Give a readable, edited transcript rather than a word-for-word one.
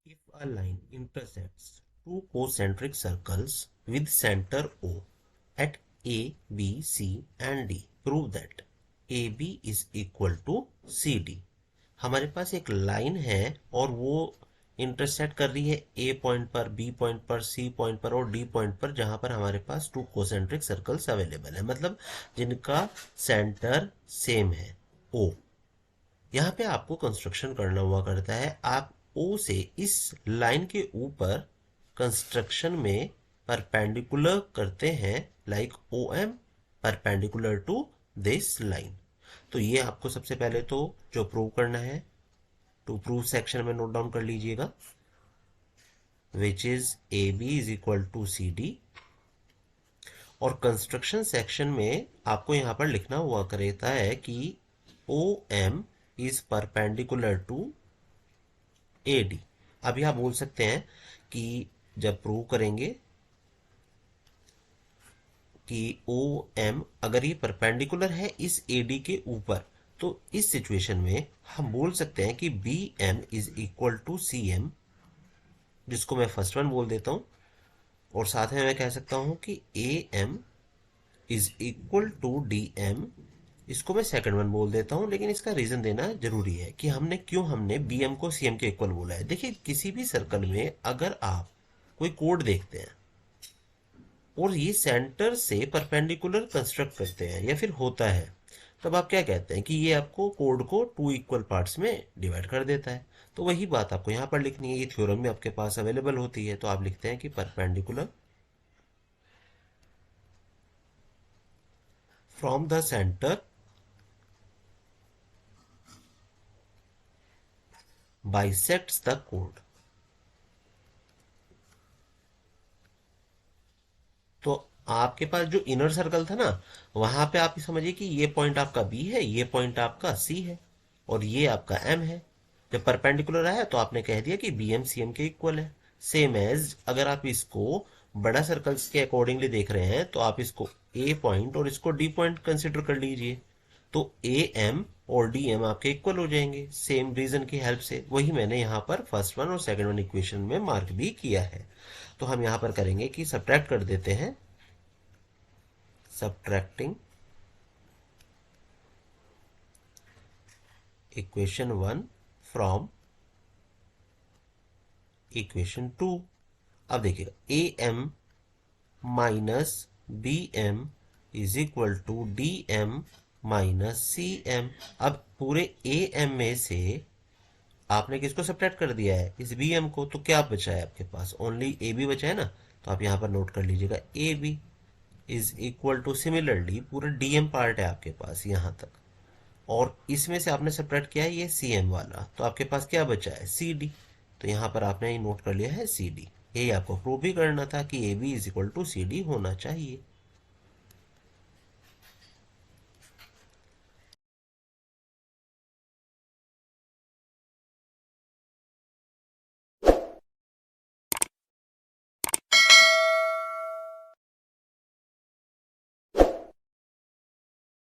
If a line intersects two concentric circles with center O at A, B, C and D, prove that AB is equal to CD। हमारे पास एक line है और वो intersect कर रही है ए point पर, बी पॉइंट पर, सी पॉइंट पर और डी पॉइंट पर, जहां पर हमारे पास टू कोसेंट्रिक सर्कल्स अवेलेबल है, मतलब जिनका सेंटर सेम है ओ। यहाँ पे आपको कंस्ट्रक्शन करना हुआ करता है, आप ओ से इस लाइन के ऊपर कंस्ट्रक्शन में परपेंडिकुलर करते हैं, like O M perpendicular to this line. तो ये आपको सबसे पहले तो जो प्रूव करना है, टू प्रूव सेक्शन में नोट डाउन कर लीजिएगा, which is A B is equal to C D. और कंस्ट्रक्शन सेक्शन में आपको यहां पर लिखना हुआ करता है कि O M is perpendicular to A D. अभी आप बोल सकते हैं कि जब प्रूव करेंगे कि ओ एम अगर ये परपेंडिकुलर है इस ए डी के ऊपर, तो इस सिचुएशन में हम बोल सकते हैं कि B M is equal to C M, जिसको मैं फर्स्ट वन बोल देता हूं। और साथ में मैं कह सकता हूं कि A M is equal to D M, इसको मैं सेकंड वन बोल देता हूं, लेकिन इसका रीजन देना जरूरी है कि हमने बी एम को सी एम के इक्वल बोला है। देखिए, किसी भी सर्कल में अगर आप कोई कोड देखते हैं और ये सेंटर से परपेंडिकुलर कंस्ट्रक्ट करते हैं या फिर होता है, तब आप क्या कहते हैं कि ये आपको कोड को टू इक्वल पार्ट्स में डिवाइड कर देता है। तो वही बात आपको यहाँ पर लिखनी है, ये थ्योरम में आपके पास अवेलेबल होती है। तो आप लिखते हैं कि perpendicular from the centre bisects the code. तो आपके पास जो इनर सर्कल था ना, वहां पे आप समझिए कि ये पॉइंट आपका बी है, ये पॉइंट आपका सी है और ये आपका एम है। जब परपेंडिकुलर आया तो आपने कह दिया कि बी एम सी एम के इक्वल है। सेम एज अगर आप इसको बड़ा सर्कल्स के अकॉर्डिंगली देख रहे हैं, तो आप इसको ए पॉइंट और इसको डी पॉइंट कंसिडर कर लीजिए, तो ए एम और डी एम आपके इक्वल हो जाएंगे सेम रीजन की हेल्प से। वही मैंने यहाँ पर फर्स्ट वन और सेकंड वन इक्वेशन में मार्क भी किया है। तो हम यहाँ पर करेंगे कि सब्ट्रैक्ट कर देते हैं, subtracting equation 1 from equation 2। अब देखिएगा, A M minus B M is equal to D M minus C M. अब पूरे ए एम में से आपने किसको सब्ट्रैक्ट कर दिया है, इस बी एम को, तो क्या बचा है आपके पास, ओनली ए बी बचा है ना। तो आप यहां पर नोट कर लीजिएगा, A B is equal to, similarly पूरा डीएम पार्ट है आपके पास यहां तक, और इसमें से आपने सब्ट्रैक्ट किया है ये सी एम वाला, तो आपके पास क्या बचा है, सी डी। तो यहाँ पर आपने नोट कर लिया है सी डी। यही आपको प्रूव भी करना था कि A B is equal to C D होना चाहिए।